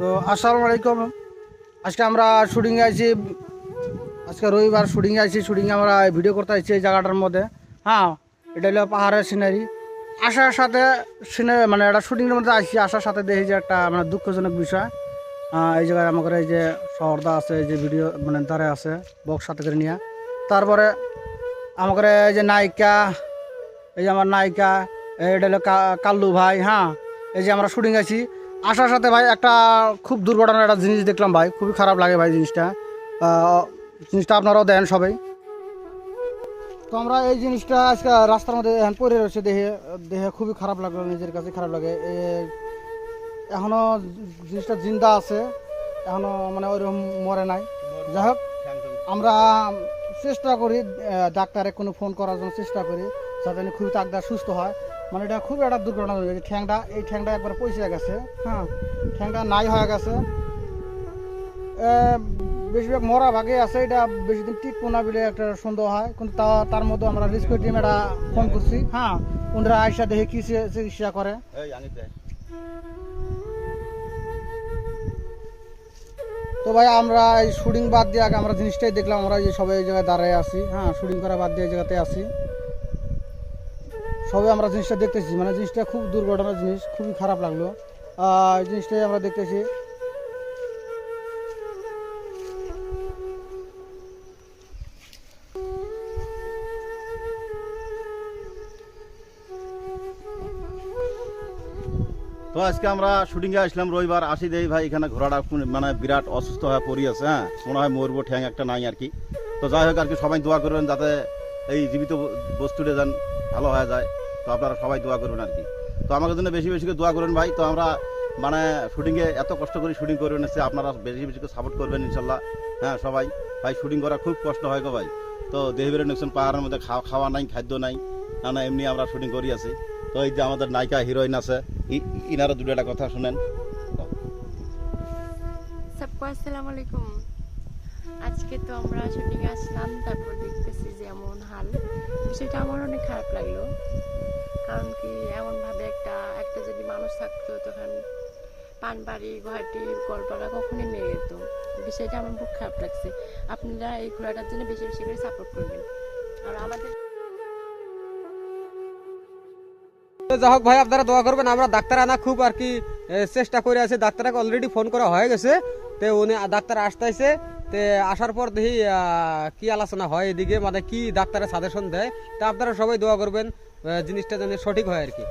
তো আসসালামু আলাইকুম। আজকে আমরা শুটিংয়ে আইছি, আজকে রবিবার শুটিংয়ে আইছি। শুটিংয়ে আমরা ভিডিও করতে আইছি এই জায়গাটার মধ্যে। হ্যাঁ, এটা হলো পাহাড়ের সিনারি। আসার সাথে মানে একটা শুটিংয়ের মধ্যে আইছি, আসার সাথে দেখি যে একটা মানে দুঃখজনক বিষয়। এই জায়গায় আমাদের এই যে শহরদা আছে, এই যে ভিডিও মানে দ্বারে আছে বক্স সাথে করে নিয়ে। তারপরে আমাদের এই যে নায়িকা, এই যে আমার নায়িকা, এটা হলো কাল্লু ভাই। হ্যাঁ, এই যে আমরা শুটিং আছি, আসার সাথে ভাই একটা খুব দুর্ঘটনার একটা জিনিস দেখলাম ভাই, খুবই খারাপ লাগে ভাই জিনিসটা। জিনিসটা আপনারাও দেন সবাই। তো আমরা এই জিনিসটা আজকে রাস্তার মধ্যে এখন পড়ে রয়েছে, দেখে দেখে খুবই খারাপ লাগলো, নিজের কাছে খারাপ লাগে। এখনও জিনিসটা জিন্দা আছে, এখনও মানে ওইরকম মরে নাই। যাই হোক, আমরা চেষ্টা করি ডাক্তারে কোনো ফোন করার জন্য চেষ্টা করি, যাতে খুবই তাকদা সুস্থ হয়। মানে এটা খুব একটা দুর্ঘটনা হয়ে গেছে। এই ঠ্যাংটা একবার পয়সা গেছে। হ্যাঁ, ঠ্যাংটা নাই হয়ে গেছে। বেশিরভাগ মরা ভাগে আছে, এটা বেশি দিন টিকবো না বলে একটা সন্দেহ হয়। কিন্তু তার মধ্যে আমরা রিস্কিউ টিম এটা ফোন করছি। হ্যাঁ, ওনারা আয়সা দেখে কি চিকিৎসা করে। তো ভাই আমরা এই শুটিং বাদ দিয়ে আগে আমরা জিনিসটাই দেখলাম, আমরা যে সবাই এই জায়গায় দাঁড়ায় আছি। হ্যাঁ, শুটিং করা বাদ দিয়ে এই জায়গাতে আছি, সবাই আমরা জিনিসটা দেখতেছি। মানে জিনিসটা খুব দুর্ঘটনার জিনিস, খুবই খারাপ লাগলো। এই জিনিসটাই আমরা দেখতেছি। তো আজকে আমরা শুটিংয়ে আসলাম রবিবার, আসি দেই ভাই এখানে ঘোড়াটা মানে বিরাট অসুস্থ হয়ে পড়ি আছে। হ্যাঁ, মনে হয় মরবো, ঠ্যাং একটা নাই আর কি। তো যাই হোক আর কি, সবাই দোয়া করবেন যাতে এই জীবিত বস্তুটা যেন ভালো হয়ে যায়। তো আপনারা সবাই দোয়া করবেন আর কি। তো আমাদের জন্য বেশি বেশি করে দোয়া করবেন ভাই। তো আমরা মানে শুটিংয়ে এত কষ্ট করে শুটিং করবেন এসে, আপনারা বেশি বেশি করে সাপোর্ট করবেন ইনশাল্লাহ। হ্যাঁ সবাই, ভাই শুটিং করা খুব কষ্ট হয় গো ভাই। তো দেহবের নেকশন পাহাড়ের মধ্যে খাওয়া নাই, খাদ্য নাই, না এমনি আমরা শুটিং করি আছি। তো এই যে আমাদের নায়িকা হিরোইন আছে, ইনারও দুটো একটা কথা শুনেন। সবকো আসসালামু আলাইকুম। আজকে তো আমরা শুটিং আসলাম, তারপর দেখতেছি যে এমন হাল, বিষয়টা আমার অনেক খারাপ লাগলো। কারণ কি, এমনভাবে একটা যদি মানুষ থাকতো, তখন পানবাড়ি, গুয়াহাটি, কলপাড়া কখনই নিয়ে যেত। বিষয়টা আমার খুব খারাপ লাগছে। আপনারা এই ঘোড়াটার জন্য বেশি বেশি করে সাপোর্ট করবেন। আর আমাদের যাই হোক ভাই, আপনারা দোয়া করবেন। আমরা ডাক্তার আনা খুব আর কি চেষ্টা করে আছি। ডাক্তারকে অলরেডি ফোন করা হয়ে গেছে। তো উনি ডাক্তার আসতেছে, তে আসার পর দেখি কি আলোচনা হয় এদিকে, মানে কি ডাক্তারের সাজেশন দেয়। তা আপনারা সবাই দোয়া করবেন জিনিসটা যেন সঠিক হয় আর কি।